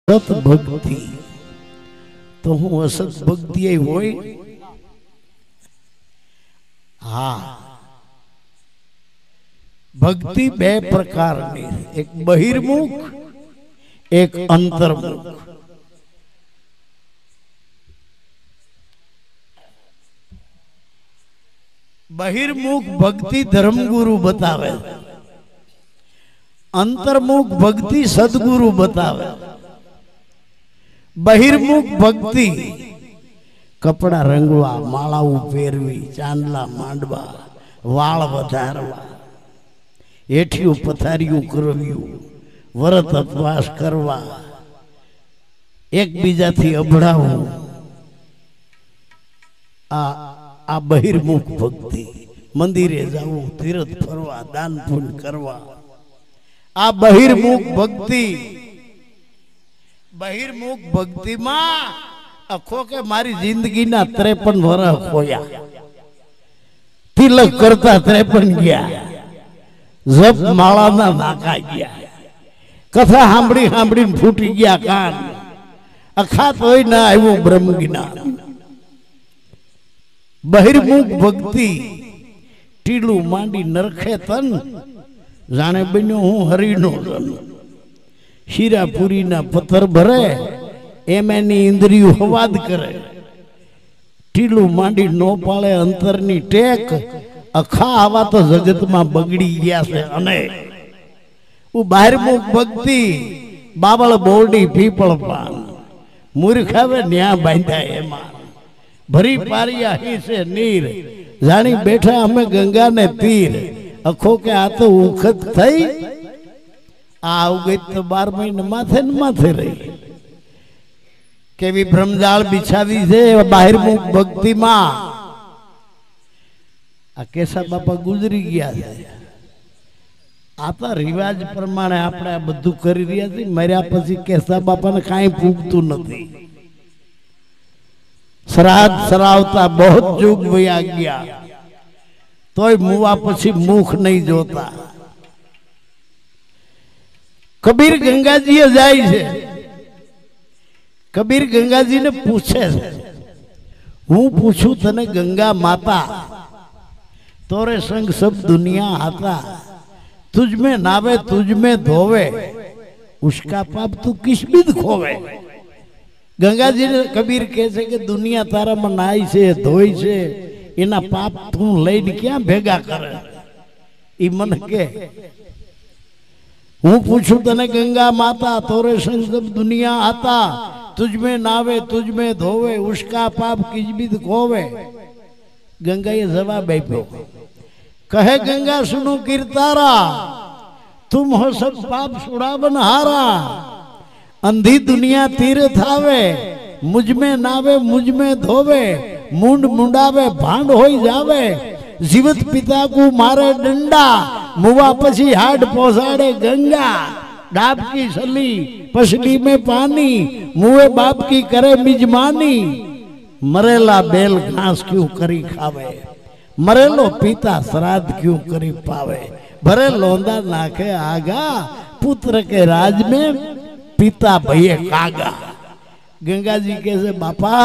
सत भक्ति तो हूँ असत भक्ति होय। हाँ, भक्ति बे प्रकार एक बहिर्मुख एक अंतर्मुख। बहिर्मुख भक्ति धर्मगुरु बतावे, अंतर्मुख भक्ति सदगुरु बतावे। बहिर्मुख भक्ति कपड़ा रंगवा, मालाओ फेरवी, चांदला मांडवा, वाळ वधारवा, हेठियों पथारियों करव्यू, व्रत उपवास करवा, एकबीजाथी अभड़ावू, आ बहिर्मुख भक्ति। मंदिरे जावू, तीर्थ फरवा, दान पुण्य करवा, आ बहिर्मुख भक्ति। बहिर्मुख भक्ति में अखो के मारी जिंदगी ना 53 वर्ष खोया, तिलक करता 53 गया, जप माला ना नाका गया, कथा सांभળી सांभળીને फूटी गया कान, अखा तोय ना आव्यो ब्रह्म ज्ञान। बहिर्मुख भक्ति टीलू मांडी नरखे तन, जाने बन्यो हूँ हरिनो रन। शीरापुरी ना पत्थर भरे, एमेनी इंद्रियों हवाद करे। टीलू मांडी नो पाले अंतरनी टेक, अखा आवा तो जगत में बगड़ी गया से अनेक। वो बहिर्मुख भक्ति बाबल बोर्डी पीपल पान, मूर्खावे न्या बांधा एमान। भरी पारिया ही से नीर, जानी बैठा हमें गंगा ने तीर। अखो के आ तो उखत थई, आ गई तो 12 महीने माथे न माथे रही। केवी ब्रह्मजाल बिछावी से बहिर्मुख भक्ति में। आ केशा बापा गुजरी गया है। आता रिवाज प्रमाणे आपणे आ बधुं करी रह्या छीए। मर्या पछी केशा बापा ने काई पूगतुं नथी। श्राद्ध सरावता बहुत जुग वया गया, तोय मुवा पछी मुख नहीं जोता। कबीर गंगाजी जाय छे, कबीर गंगाजी ने पूछे, हूँ पूछू तने गंगा माता, तोरे संग सब दुनिया आता। तुझ में नावे तुझ में धोवे, उसका पाप तू किस बिद खोवे। गंगा जी ने कबीर कहे कि दुनिया तारा में नाई से धोई से, इना पाप तू लईने क्या भेगा करे। ई मन के हूँ पूछू तने गंगा माता, तोरे संग सब दुनिया आता। तुझ में नावे तुझ में धोवे, उसका पाप किस बिद खोवे। गंगा ये जवाब आप्यो, कहे गंगा सुनो कीर्तारा, तुम हो सब पाप छुड़ावनहारा। अंधी दुनिया तीर्थ आवे, मुझ में नावे मुझ में धोवे, मुंड मुंडावे भांड होई जावे। जीवित पिता को मारे डंडा, मुवा पछी हाड पहुंचाड़े गंगा। डाब की सली पसली में पानी, मुए बाप की करे मिजमानी। मरेला बैल घास क्यों करी खावे, मरेलो पिता श्राद्ध क्यों करी पावे। भरे लोंदा नाखे आगा, पुत्र के राज में पिता भये कागा। गंगा जी कहसे बापा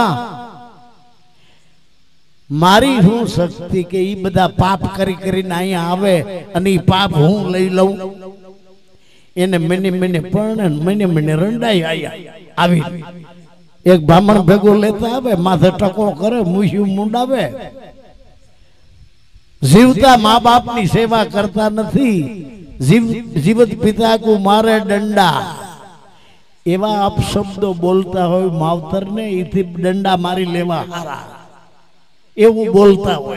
मारी हूँ शक्ति के ई बधा पाप करी करी नहीं आवे, अने पाप हूँ लई लऊं। एने महीने महीने पण महीने महीने रंडाई आया आवी। एक ब्राह्मण भेगो लेता आवे, माथे टको करे, मूछियों मुंडावे। जीवता माँ बाप की सेवा करता नहीं, जीवित पिता को मारे डंडा। एवा अपशब्दों बोलता हो मावतर ने, इथी डंडा मारी लेवा हारा, एवं बोलता हो।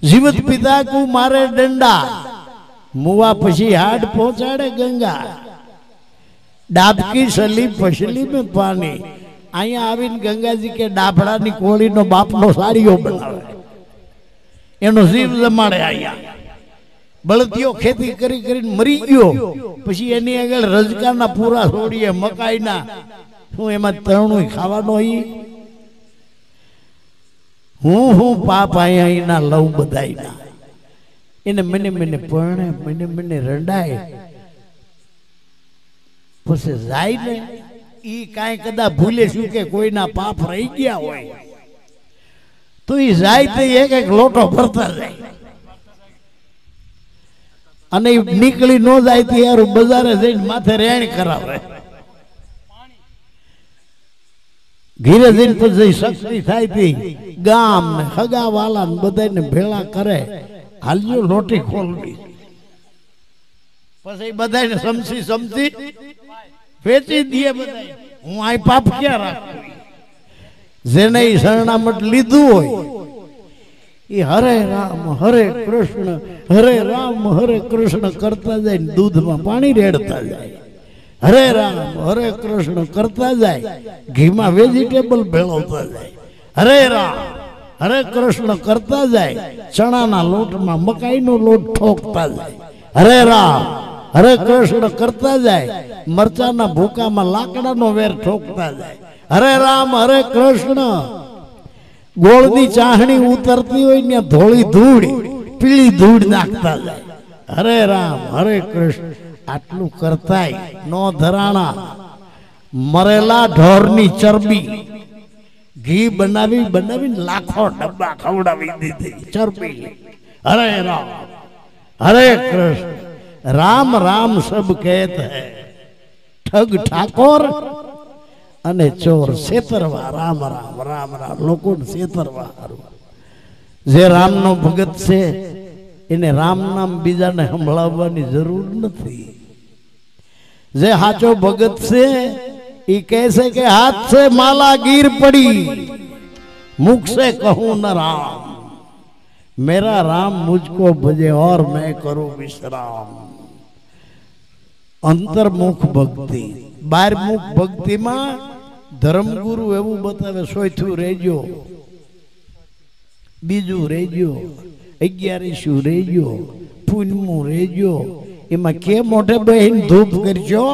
जीवित पिता को मारे डंडा, मुवा पछी हाड पहुंचाड़े गंगा। डाब की सली पछली में पानी। अहींया आवीने गंगा जी के डाभड़ा नी कोळी नो बाप नो साड़ियो बनावे, एनो जीव जमाड़े। आया बळदियो खेती करी करी मरी गयो, पछी एनी आगळ रजकाना पूरा छोड़ीए मकाईना। शुं एमां तरणुं खावानो ही? हूँ पाप आईना लव बधाईना। एने महीने महीने परणे, महीने महीने रंडाए, પછી જાય ને ઈ કાંઈ કદાચ ભૂલે શું કે કોઈના પાપ રહી ગયા હોય તો ઈ જાય તો એક એક લોટો ભરતા જાય અને નીકળી ન જાય તો યાર બજારે જઈને માથે રેણ કરાવે ઘીરે જઈને પછી શક્તિ થાય તી ગામ ને હગા વાલા ને બધાને ભેળા કરે હાલજો લોટી ખોલવી પછી બધાને સમસી સમસી વેચી દે બધા હું આ પાપ ક્યાં રાખું જેને શરણામત લીધું હોય એ હરે રામ હરે કૃષ્ણ કરતા જાય દૂધમાં પાણી રેડતા જાય હરે રામ હરે કૃષ્ણ કરતા જાય ઘીમાં વેજીટેબલ ભેળવતા જાય હરે રામ હરે કૃષ્ણ કરતા જાય ચણાના લોટમાં મકાઈનો લોટ ઠોકતા જાય હરે રામ હરે કૃષ્ણ કરતા જાય મરચાના ભૂકામાં લાકડાનો વેર ઠોકતા જાય હરે રામ હરે કૃષ્ણ ગોળની ચાહણી ઉતરતી હોય ને ધોળી ધૂળ પીળી ધૂળ નાખતા જાય હરે રામ હરે કૃષ્ણ આટલું કરતાય નો ધરાણા મરેલા ઢોરની ચરબી ઘી બનાવી બનાવીને લાખો ડબ્બા ખવડાવી દીધી ચરબી હરે રામ હરે કૃષ્ણ राम राम सब कहत है ठग ठाकोर अने चोर सेतरवा राम राम राम राम लोको सेतरवा जे राम नो भगत से इन्हें राम नाम बीजा ने संभळाववानी जरूर नहीं जे हाचो भगत से ई कैसे के हाथ से माला गिर पड़ी मुख से कहूं न राम मेरा राम मुझको भजे और मैं करूं विश्राम अंतर्मुख भक्ति बारमुख भक्ति में धर्मगुरु एवं बतावे सोयथू रेजो बीजू रेजो 11 रेजो पूनमू रेजो एमा के मोटे बहन धूप करजो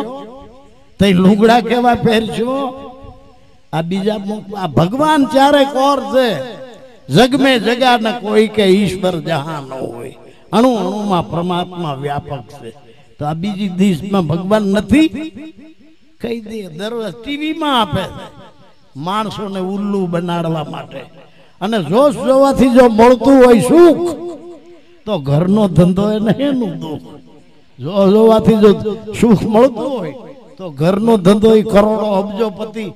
तई लुगड़ा केवा पहेरजो आ बीजा आ भगवान चारे कोर से जग में जगा न कोई के ईश्वर जहां न होय अणु अणु में परमात्मा व्यापक से तो आ बीजी देश में भगवान नहीं कही दे दररोज टीवी में आपे माणसों ने उल्लू बनाड़वा माटे अने जोश जोवाथी जो मळतुं होय सुख तो घरनो धंधो एने एनुं दुख जो जोवाथी जो सुख मळतुं होय तो घरनो धंधो ई करोड़ो अब्जोपति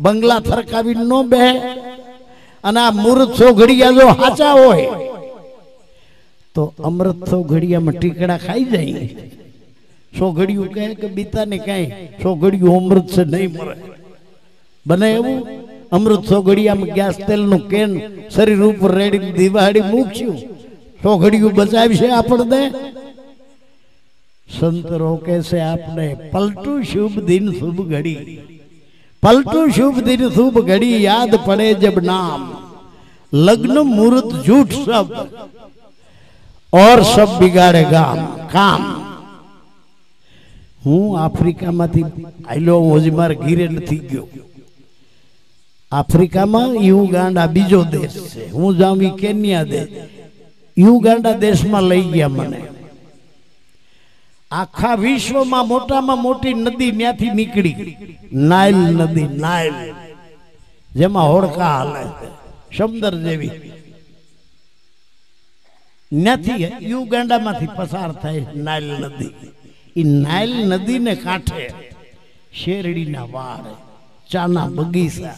बंगला थरकावी न बेहे अने आ मूर्त सो घड़िया जो हाचा होय तो अमृत सो घड़िया में टीकड़ा खाई जाए सो घड़ियों कहे कि बीता ने कहीं सो घड़ियों अमृत से नहीं मरे बने एवं अमृत सो घड़िया में गैस तेल नु केन शरीर ऊपर रेडी दिवाड़ी मूक्यू सो घड़ियों बचावी से आपण दे संत रोके से आपने पलटू शुभ दिन शुभ घड़ी पलटू शुभ दिन शुभ घड़ी याद पड़े जब नाम लग्न मुहूर्त झूठ सब और सब बिगाड़ेगा काम हूँ आफ्रिका में आइलो हजी मार घीरे नहीं गयो आफ्रिका में युगांडा बीजो देश है हूँ जाऊँ केन्या देश युगांडा देश में लई गया मने आखा विश्व में मोटी नदी न्याथी निकली नाइल नदी नाइल जेमा होड़का हाले समुद्र जेवी न्याथी युगांडा मांथी पसार थाय नाइल नदी ई नाइल नदी ने कांठे शेरडी ना वाड़ चाना बगीचा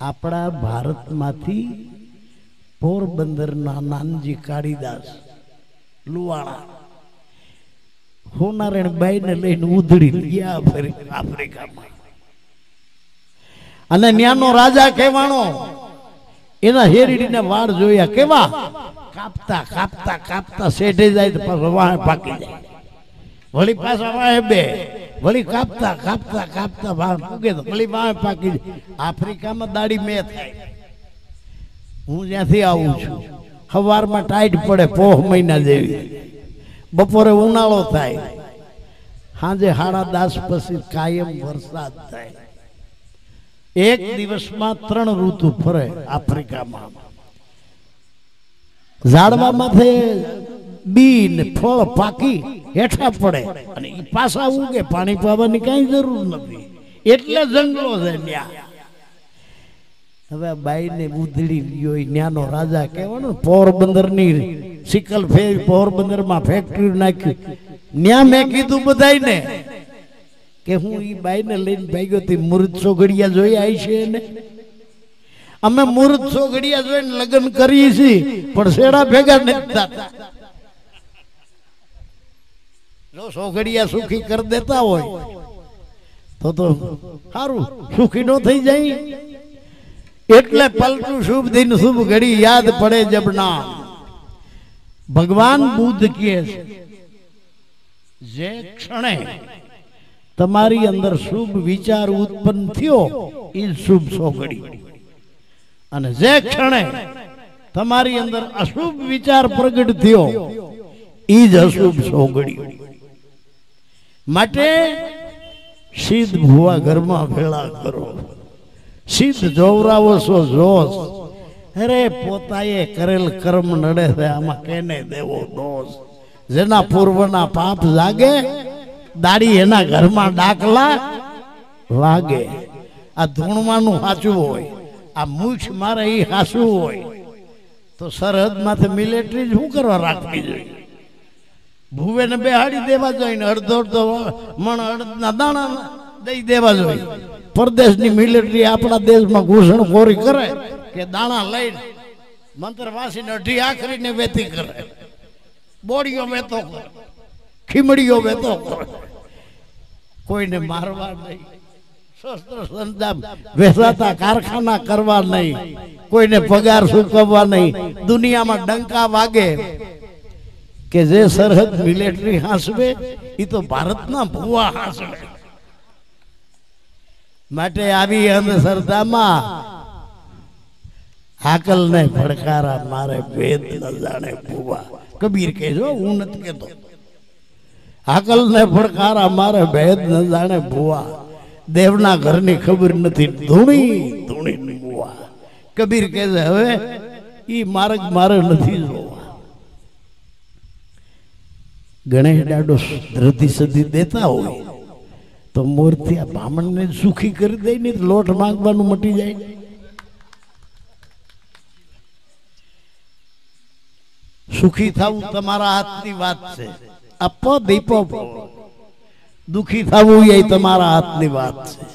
आपड़ा भारत मांथी पोरबंदर ना नानजी काळीदास लुवाड़ा होनारण बाई ने लईने उधड़ी गया आफ्रिका में अने न्यानो राजा कहेवाणो एना हेरडी ने वाड़ जोया केवा कापता कापता कापता सेठे जाए तो पाछो वाहे पाकी जाए वળી पाछा वाहे बे वળી कापता कापता कापता वाहे पूगे तो वળી वाहे पाकी जाए आफ्रिका में दाढ़ी में थाय हूँ ज्यांथी आવું છું हवार में टाइट पड़े पोह महीना जेवी बपोरे उनाळो थाय हाजे 10:30 पछी कायम वरसाद थाय एक दिवस में 3 ऋतु फरे आफ्रिका में झाड़वा माथे बी ने फळ पाकी हेठा पड़े अने ई पासा उगे पानी पावानी काई जरूर नथी એટલે જંગલો છે ન્યા. હવે બાઈ ને ઉધડી ગયો ન્યાનો રાજા કહેવાનો. પોરબંદર ની સિકલ પોરબંદર માં ફેક્ટરી નાખ્યું. ન્યા મેં કીધું બધાને કે હું ઈ બાઈ ને લઈને ભાગ્યો તી મૂર્ત સોગડિયા જોઈ આવી છે ને. અમે મૂર્ત સોગડિયા જોઈને લગ્ન કરીએ છીએ પણ શેડા ભેગા નથી થતા. જો સોગડિયા સુખી કરી દેતા હોય તો સારું, સુખી નો થઈ જાય. એટલે પલટું શુભ દિન શુભ ઘડી યાદ પડે જબના. ભગવાન બુદ્ધ કહે છે જે ક્ષણે તમારી અંદર શુભ વિચાર ઉત્પન્ન થયો એ શુભ સોગડી, અને જે ક્ષણે તમારી અંદર અશુભ વિચાર પ્રગટ થયો એ જ અશુભ સોગડી. માટે સિદ્ધ ભુવા ઘરમાં ભેળા કરો, સિદ્ધ જોવરાવો છો જોશ. અરે પોતાએ કરેલ કર્મ નડે છે, આમાં કેને દેવો દોષ. જેના પૂર્વના પાપ જાગે દાડી એના ઘરમાં ડાકલા વાગે. આ ધૂણવાનું સાચું હોય, આ મૂછ મારે એ સાચું હોય તો સરહદ માથે મિલિટરી શું કરવા રાખવી જોઈએ? ભૂવે ને બેહાડી દેવા જોઈએ ને અડધો અડધો મણ અડધના દાણા દઈ દેવા જોઈએ. પરદેશની મિલિટરી આપણા દેશમાં ઘૂસણખોરી કરે કે દાણા લઈને મંત્ર વાસીને અઢી આખરીને વેતી કરે, બોડીઓ વેતો કરે, ખીમડીઓ વેતો કરે. કોઈને મારવા નહીં, શસ્ત્ર સંધામ વેચાતા કારખાના કરવા નહીં, કોઈને પગાર ચૂકવવા નહીં. દુનિયામાં ડંકા વાગે કે જે સરહદ મિલિટરી હાંસવે એ તો ભારતના ભુવા હાંસવે. માટે આવી અંધશ્રદ્ધામાં હાકલ ને ફડકારા મારે ભેદ ન જાણે ભુવા. કબીર કહેજો, હું નથી કહેતો. હાકલ ને ફડકારા મારે ભેદ ન જાણે ભુવા. દેવના ઘરની ખબર નથી ધૂણી ધૂણી ભુવા. કબીર કહે છે હવે ઈ માર્ગ મારે નથી જોવા. ગણેશ દાડો ધરતી સદી દેતા હોય તો મૂર્તિ આ બ્રાહ્મણને સુખી કરી દે ને લોટ માંગવાનું મટી જાય. સુખી થવું તમારા હાથની વાત છે. આપો દીપો દુખી થવું એ તમારા હાથની વાત છે.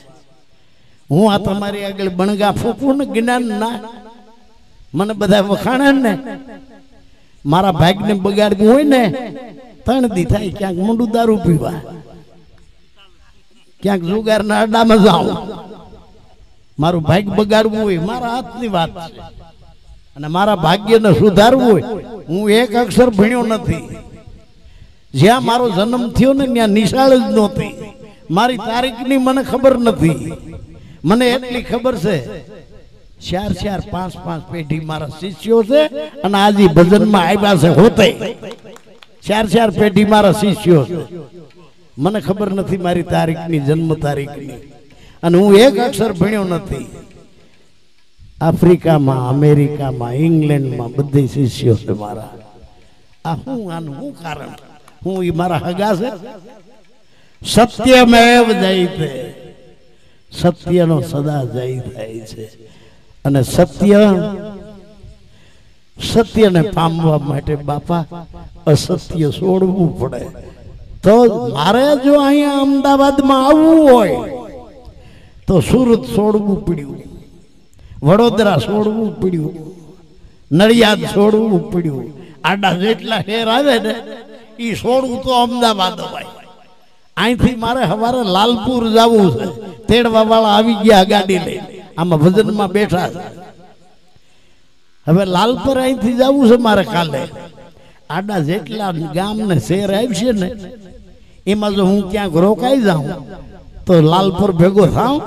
હું આ તમારી આગળ બણગા ફૂંકું ને જ્ઞાન ના મને બધા વખાણે ને મારા ભાગને બગાડવું હોય ને 3 દી થાય ક્યાંક મોઢું દારૂ પીવા, ક્યાંક જુગારના અડ્ડામાં જાઉં. મારું ભાગ્ય બગાડવું હોય મારા હાથની વાત છે. અને મારા ભાગ્યને સુધારવું હોય, હું એક અક્ષર ભણ્યો નથી. જ્યાં મારો જન્મ થયો ને ત્યાં નિશાળ જ નહોતી. મારી તારીખની મને ખબર નથી. મને એટલી ખબર છે 4-4, 5-5 પેઢી મારા શિષ્યો છે અને આજે ભજનમાં આવ્યા છે હોતે 4-4 પેઢી મારા શિષ્યો છે. મને ખબર નથી મારી તારીખની, જન્મ તારીખની. અને હું એક અક્ષર ભણ્યો નથી. આફ્રિકામાં, અમેરિકામાં, ઇંગ્લેન્ડમાં બધે શિષ્યો છે મારા. આ હું આનું શું કારણ? હું એ મારા હગા છે. સત્યમેવ જયતે, સત્યનો સદા જય થાય છે. અને સત્યને પામવા માટે બાપા અસત્ય છોડવું પડે. તો મારે જો અહીંયા અમદાવાદમાં આવવું હોય તો સુરત છોડવું પડ્યું, વડોદરા છોડવું પડ્યું, નડિયાદ છોડવું પડ્યું. આડા જેટલા શહેર આવે ને એ છોડવું તો અમદાવાદ હોય. અહીંથી મારે સવારે લાલપુર જવું છે. તેડવા વાળા આવી ગયા ગાડી લઈને, આમાં ભજનમાં બેઠા છે. હવે લાલપુર અહીંથી જવું છે મારે કાલે. આડા જેટલા ગામ ને શહેર આવશે ને એમાં જો હું ક્યાંક રોકાઈ જાઉં તો લાલપુર ભેગો થાઉં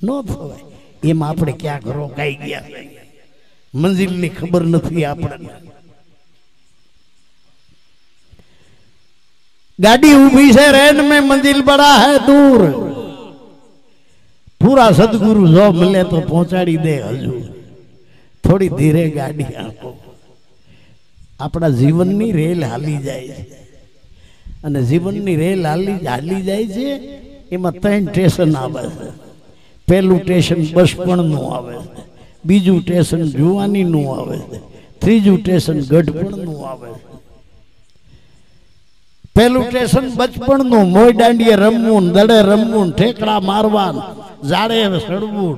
ન થવાય. એમાં આપણે ક્યાંક રોકાઈ ગયા, મંજિલની ખબર નથી આપણને. गाड़ी उभी से रेन में मंजिल बड़ा है दूर, पूरा सदगुरु जो मिले तो पहुंचाड़ी दे हजूर. थोड़ी धीरे गाड़ी आपो. अपना जीवननी रेल हाली जाए छे, अने जीवननी रेल हाली जाए छे એમાં 3 સ્ટેશન આવે છે. પહેલું સ્ટેશન બચપણનું આવે છે, બીજું સ્ટેશન જુવાનીનું આવે છે, ત્રીજું સ્ટેશન ગઢપણનું આવે છે. પહેલું સ્ટેશન બચપણનું, મોય દાંડીએ રમવું, દડે રમવું, ઠેકડા મારવા, ઝાડે સડવું,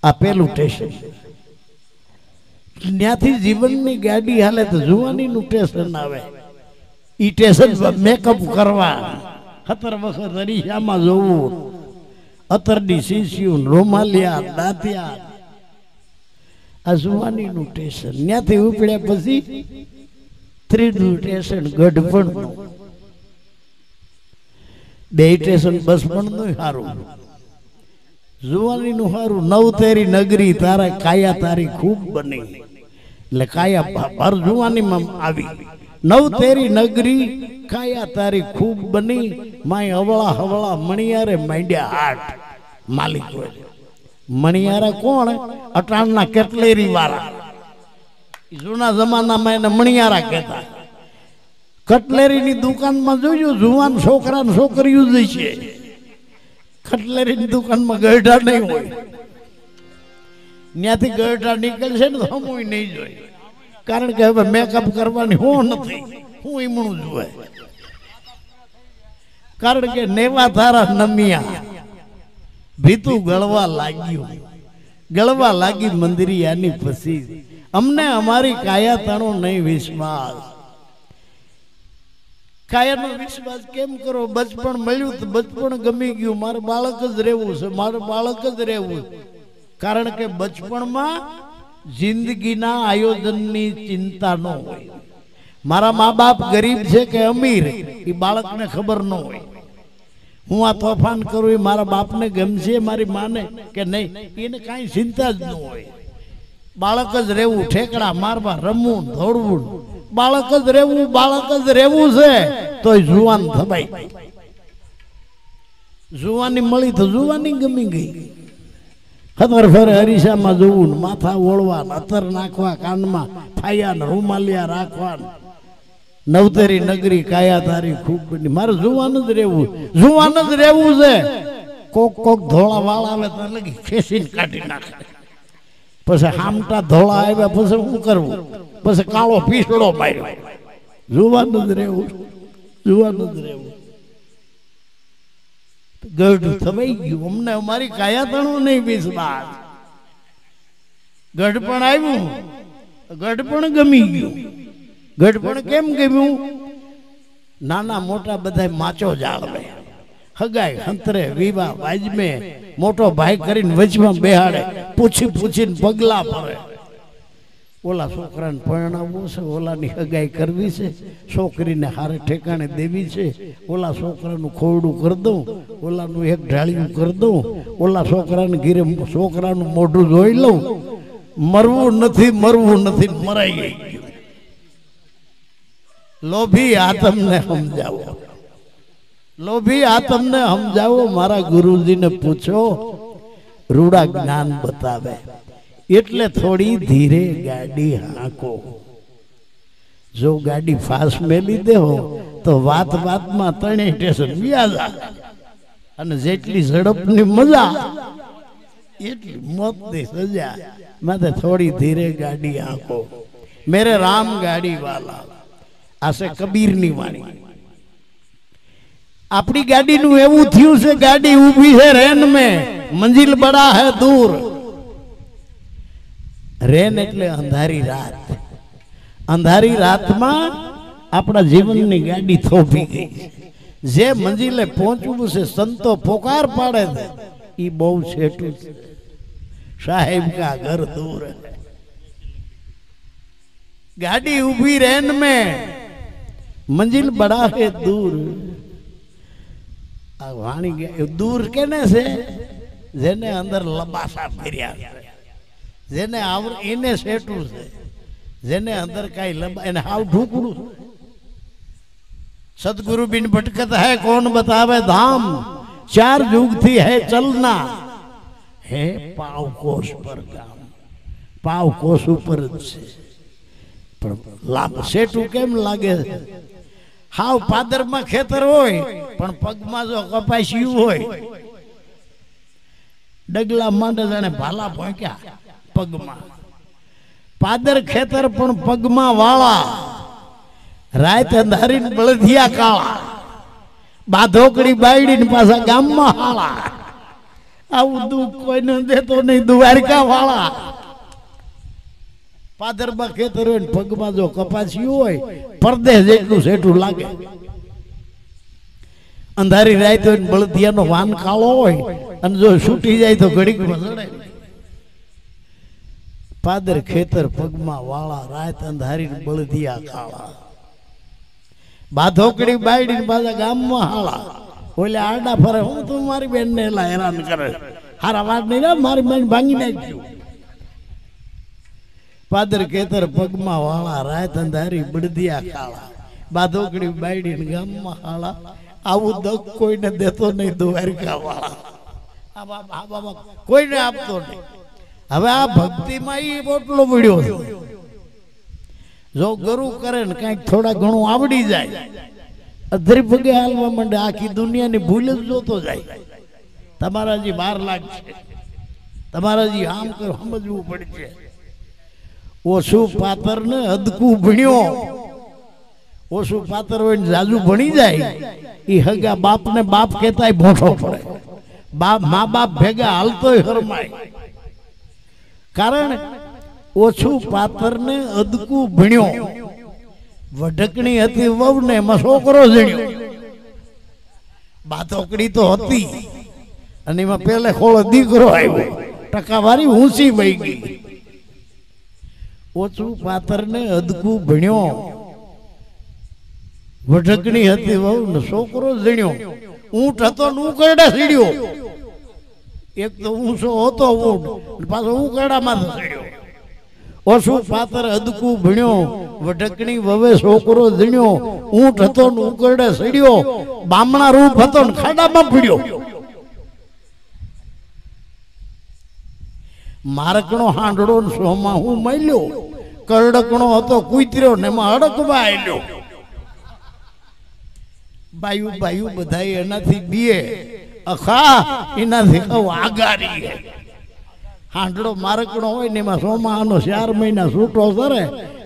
આ પહેલું સ્ટેશન. ત્યાંથી જીવનની ગાડી હાલે તો જુવાનીનું સ્ટેશન આવે. ઈ સ્ટેશન મેકઅપ કરવા, 17 વખત અરીસામાં જોવું, અત્તરની શીશીઓ, રોમાલિયા, દાંતિયા, આ જુવાનીનું સ્ટેશન. ત્યાંથી ઉપડ્યા પછી ત્રીજું સ્ટેશન ગઢપણનું. 2 સ્ટેશન બચપણનું સારું, જુવાનીનું સારું. 9 તેરી નગરી તારા કાયા તારી ખૂબ બની, એટલે કાયા ભર જુવાનીમાં આવી. 9 તેરી નગરી કાયા તારી ખૂબ બની, માય હવળા હવળા મણિયારે માંડ્યા હાટ. માલિક હોય મણિયારા કોણ? અટાણના કેટલેરી વાળા. જૂના જમાનામાં એને મણિયારા કહેતા. કટલેરીની દુકાનમાં જોજો જુવાન છોકરા ને છોકરીઓ જ છે. કટલેરીની દુકાનમાં ગઢા નહીં હોય. ત્યાંથી ગઢા નીકળશે ને તો હમુય નહીં જોઈ, કારણ કે હવે મેકઅપ કરવાની હું નથી, હું ઈમણું જોવે. કારણ કે નેવા તારા નમિયા ભીતું ગળવા લાગી મંદિરિયાની પછી. અમને અમારી કાયા તાણો નહીં વિશ્વાસ. કાયાનો વિશ્વાસ કેમ કરો? બચપણ મળ્યું તો બચપણ ગમી ગયું, મારે બાળક જ રહેવું છે, મારે બાળક જ રહેવું. કારણ કે બચપણમાં જિંદગીના આયોજનની ચિંતા ન હોય. મારા મા બાપ ગરીબ છે કે અમીર એ બાળકને ખબર ન હોય. હું આ તોફાન કરું એ મારા બાપને ગમશે, મારી માને કે નહીં, એને કાંઈ ચિંતા જ ન હોય. બાળક જ રહેવું, ઠેકડા મારવા, રમવું, દોડવું, બાળક જ રહેવું છે. તો જુવાન થવાય. જુવાની મળી તો જુવાની ગમી ગઈ. ખબર ફરે અરીસામાં જોવું, માથા ઓળવા, અત્તર નાખવા, કાનમાં ફાયા રૂમાલિયા રાખવા. 9 તેરી નગરી કાયા તારી ખૂબ બની, મારે જુવાન જ રહેવું છે. કોક ધોળા વાળ આવે તો લગી ખેંચીને કાઢી નાખે. પછી હામટા ધોળા આવ્યા પછી શું કરવું? પછી કાળો પીસડો માર્યો. જુવાન જ રહેવું. ગઢ થવાઈ ગયું. અમને અમારી કાયા તણો નહીં વિશ્વાસ. ગઢપણ આવ્યું, ગઢપણ ગમી ગયું. ગઢપણ કેમ ગમ્યું? નાના મોટા બધા માચો જાળવે, હગાઈ હંતરે વિવાહ વાજમે, મોટો ભાઈ કરીને વચમાં બેહાડે, પૂછીને પગલા ભરે. ઓલા છોકરાને પરણાવવું છે, ઓલાની હગાઈ કરવી છે, છોકરીને હારે ઠેકાણે દેવી છે, ઓલા છોકરાનું ખોરડું કરી દઉં, ઓલાનું એક ઢાળિયું કરી દઉં, ઓલા છોકરાને ઘીરે છોકરાનું મોઢું જોઈ લઉં. મરવું નથી, મરાઈ ગઈ. લોભી આતમને સમજાવો. મારા ગુરુજીને પૂછો, રૂડા જ્ઞાન બતાવે. એટલે થોડી ધીરે ગાડી હાંકો. જો ગાડી ફાસ્ટ મેલી દેવો તો વાતમાં 3 સ્ટેશન વ્યાજા, અને જેટલી ઝડપની મજા એટલી મોતની સજા. માથે થોડી ધીરે ગાડી હાંકો. મેરે રામ ગાડી વાલા. આશે કબીરની વાણી. આપણી ગાડીનું એવું થયું છે, ગાડી ઊભી છે રેન મેં, મંજિલ બડા હે દૂર. રેન એટલે અંધારી રાત. અંધારી રાતમાં આપણા જીવનની ગાડી થોભી ગઈ. જે મંજિલે પહોંચવું છે, સંતો પોકાર પાડે છે, એ બહુ છેટું છે. સાહેબ કા ઘર દૂર. ગાડી ઊભી રેન में, મંજિલ બડા હે દૂર. આ વાણી દૂર કેને છે? જેને અંદર લબાસા ફેર્યા, જેને એને સેટું છે, જેને અંદર કઈ લંબા એને હાવ ઢૂકડું. સદગુરુ બિન ભટકત હૈ કોણ બતાવે ધામ, 4 યુગ થી હૈ ચલના, હે પાવ કોષ પર ગામ. પાવ કોષ ઉપર જ છે, પણ લાભ સેટું કેમ લાગે? हाव पादर में खेतर होय पण पग में जो कपासिયું होय डगला मांडे जाने भाला भोंक्या पग में पादर खेतर पण पग में वाला रात अंधारी बळदिया काळा बाधोकड़ी बायडी ने पासा गाम में हाळा आવું દુઃખ કોઈને દેતો નહીં દ્વારકા વાળા પાદરમાં ખેતર હોય પગમાં જો કપાસિયું હોય પરદેશ જેટલું સેઠું લાગે અંધારી રાત હોય બળદિયાનો વાન કાળો હોય અને જો છૂટી જાય તો ઘડીકમાં જડે પાદર ખેતર પગમાં વાળા રાત અંધારી બળદિયા કાળા બાધોકડી બાયડી ને પાછા ગામમાં હાળા ઓલે આડા ફરે હું તું મારી બેન ને એલા હેરાન કરે હારા વાત નહીં મારી બેન ભાંગી નાખ્યું પાદર ખેતર પગમાં વાળા રાત અંધારી બળદિયા કાળા બાધોકડી બાયડી ને ગામમાં હાળા આવું દખ કોઈને દેતો નહીં દ્વારકા વાળા આ બાબા કોઈને આપતો નહીં હવે આ ભક્તિમાં ઈ પોટલો પડ્યો જો ગુરુ કરે ને કંઈક થોડા ઘણું આવડી જાય અધરી પગે હાલવા માંડે આખી દુનિયાની ભૂલ જ જોતો જાય તમારા જે 12 લાખ છે તમારા જે આમ કર સમજવું પડશે ઓછું પાતર ને અદકું ભણ્યો ઓછું પાતર હોય ને જાજુ ભણી જાય એ હગા બાપ ને બાપ કહેતાય ભોંઠો પડે બાપ મા બાપ ભેગા હાલતોય હરમાય કારણ ઓછું પાતર ને અદકું ભણ્યો વઢકણી હતી વહુ ને એમાં છોકરો જણ્યો બાધોકડી તો હતી અને એમાં પેલે ખોળો દીકરો આવ્યો ટકાવારી ઊંચી વહી ગઈ ઓછું પાતર ને અદકું ભણ્યો વઢકણી હતી વહુ ને છોકરો જણ્યો ઊંટ હતો ને ઉકરડા સીડ્યો એક તો ઊંચો હતો ઊંટ પાછો ઉકરડામાં સીડ્યો ઓછું પાતર અદકું ભણ્યો વઢકણી વવે છોકરો જણ્યો ઊંટ હતો ને ઉકરડે સીડ્યો બામણા રૂપ હતો ને ખાડામાં પીડ્યો મારકણો હાંડડો ને સોમાં હું મળ્યો કરડકણો હતો કૂતર્યો ને એમાં અડકવા આવ્યો બાયું બાયું બધા એનાથી બીએ અખા એનાથી આગારી હાંડડો મારકણો હોય ને એમાં સોમાનો 4 મહિના છૂટો કરે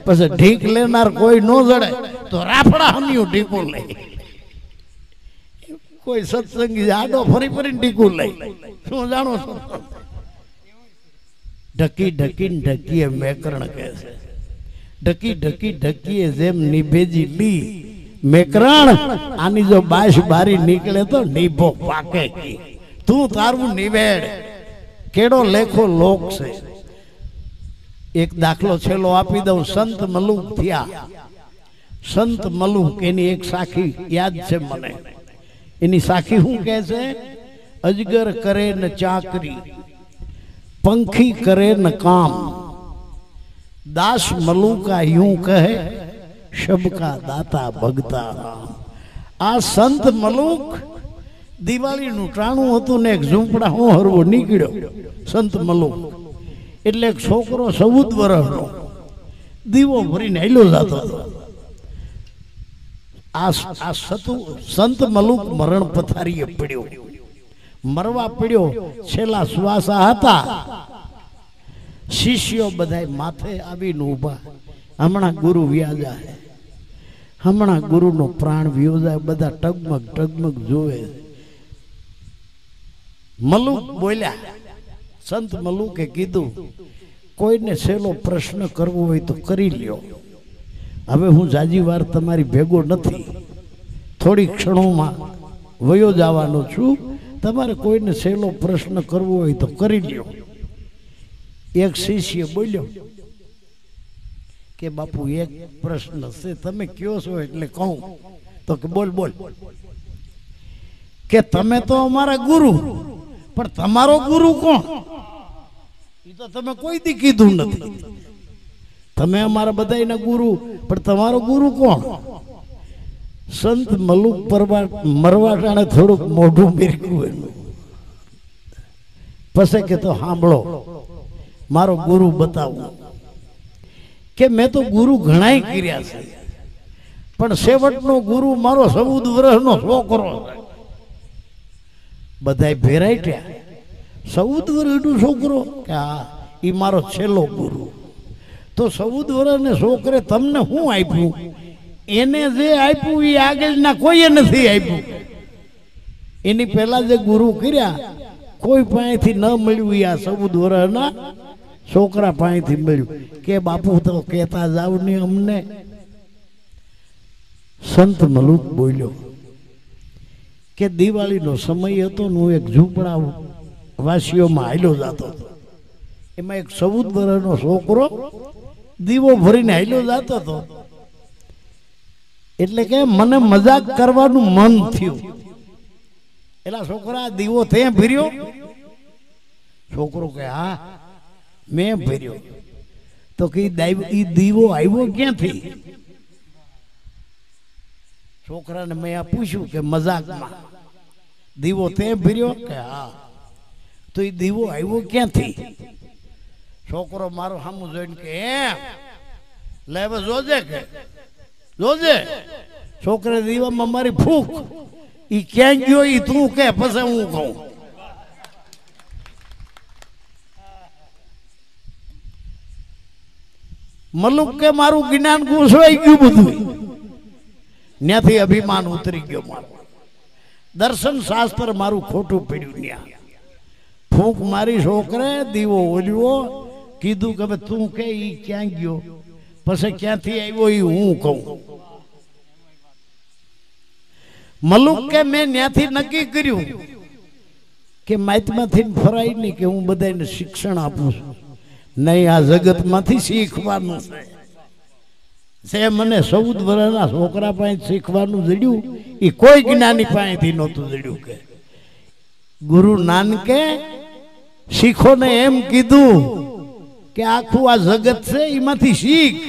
પછી ઢીક લેનાર કોઈ ન જડે તો રાફડા હમિયું ઢીકું લે કોઈ સત્સંગી આડો ફરી ફરીને ઢીકું લે શું જાણો છો ઢકી ઢકીને ઢકીએ મેકરણ કહે છે ઢકી ઢકી ઢકીએ જેમ નિભેજી લી મેકરણ આની જો બાશ બારી નીકળે તો નીભો પાકે તું તારું નિવેડ કેડો લેખો લોક છે એક દાખલો છેલ્લો આપી દઉં સંત મલુક થયા સંત મલુક એની એક સાખી યાદ છે મને એની સાખી શું કહે છે અજગર કરે ને ચાકરી पंखी करे न काम दास मलूका यूं कहे सबका दाता भगता राम आ संत मलूक दिवाળી નું ટાણું હતું ને એક ઝૂંપડા હું હરવો નીકળ્યો સંત મલૂક એટલે એક છોકરો 14 વર્ષનો દીવો ભરીને હેલો જતો હતો આ સંત મલૂક મરણ પથારીએ પડ્યો મરવા પડ્યો છેલ્લા શ્વાસા હતા શિષ્યો બધાય માથે આવીને ઊભા હમણાં ગુરુ વ્યાજા હમણાં ગુરુનો પ્રાણ વ્યો જાય બધા ટગમગ ટગમગ જોવે મલુક બોલ્યા સંત મલુકે કીધું કોઈને છેલ્લો પ્રશ્ન કરવો હોય તો કરી લ્યો હવે હું જાજી વાર તમારી ભેગો નથી થોડી ક્ષણોમાં વયો જવાનો છું તમારે કોઈને છેલ્લો પ્રશ્ન કરવો હોય તો કરી લ્યો એક શિષ્ય બોલ્યો કે બાપુ એક પ્રશ્ન છે તમે કયો છો એટલે કહું તો કે બોલ બોલ કે તમે તો અમારા ગુરુ પણ તમારો ગુરુ કોણ એ તો તમે કોઈ દી કીધું નથી તમે અમારા બધાયના ગુરુ પણ તમારો ગુરુ કોણ સંત મલુક મરવાટાણે થોડુંક મોઢું મેરક્યું એનું પછી કે તો સાંભળો મારો ગુરુ બતાવો કે મેં તો ગુરુ ઘણાય કર્યા છે પણ સેવટનો ગુરુ મારો 14 વર્ષનો છોકરો બધાય ભેરાઈટ્યા 14 વર્ષનો છોકરો કે હા એ મારો છેલ્લો ગુરુ તો 14 વર્ષને છોકરે તમને શું આપ્યું એને જે આપ્યું એ આગળના કોઈએ નથી આપ્યું એની પહેલા જે ગુરુ કર્યા કોઈ પાસેથી ન મળ્યું એ આ 14 વર્ષના છોકરા પાસેથી મળ્યું કે બાપુ તો કહેતા જાવ ને અમને સંત મલુક બોલ્યો કે દિવાળીનો સમય હતો ને હું એક ઝૂંપડા વાસીઓમાં હાલ્યો જતો હતો એમાં એક 14 વર્ષનો છોકરો દીવો ભરીને હાલ્યો જતો હતો એટલે કે મને મજાક કરવાનું મન થયું એલા છોકરા દીવો તે ભર્યો છોકરો કે હા મેં ભર્યો તો કે ઈ દીવો આવ્યો ક્યાંથી છોકરાને મેં આ પૂછ્યું કે મજાકમાં દીવો તે ભર્યો કે હા તો એ દીવો આવ્યો ક્યાંથી છોકરો મારો સામું જોઈને કે એમ લે હવે જોજે કે જોજે છોકરા દીવામાં મારી ફૂંક ઈ ક્યાં ગયો ઈ તું કે પછી હું કહું મલુક કે મારું જ્ઞાન ઘૂસવાઈ ગયું બધું ત્યાંથી અભિમાન ઉતરી ગયો મારું દર્શન શાસ્ત્ર મારું ખોટું પડ્યું ત્યાં ફૂંક મારી છોકરે દીવો ઓલ્યો કીધું કે હવે તું કે ઈ ક્યાં ગયો પછી ક્યાંથી આવ્યો ઈ હું કહું મલુક કે મેં ત્યાંથી નક્કી કર્યું કે માઇતમાંથી ફરાય નહીં કે હું બધાને શિક્ષણ આપું છું નહીં આ જગતમાંથી શીખવાનું છે મને 14 વર્ષના છોકરા પાસે શીખવાનું જડ્યું એ કોઈ જ્ઞાની પાસેથી નહોતું જડ્યું કે ગુરુ નાનકે શીખોને એમ કીધું કે આખું આ જગત છે એમાંથી શીખ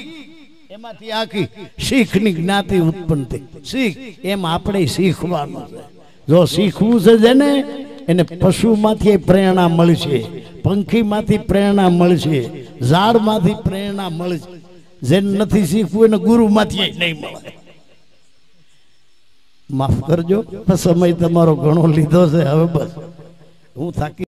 એમાંથી આખી શીખની જ્ઞાતિ ઉત્પન્ન થઈ શીખ એમ આપણે શીખવાનું છે જો શીખવું છે જેને એને પશુમાંથી પ્રેરણા મળશે પંખીમાંથી પ્રેરણા મળશે ઝાડમાંથી પ્રેરણા મળશે જેને નથી શીખવું એને ગુરુમાંથી નહીં મળે માફ કરજો સમય તમારો ઘણો લીધો છે હવે બસ હું થાકી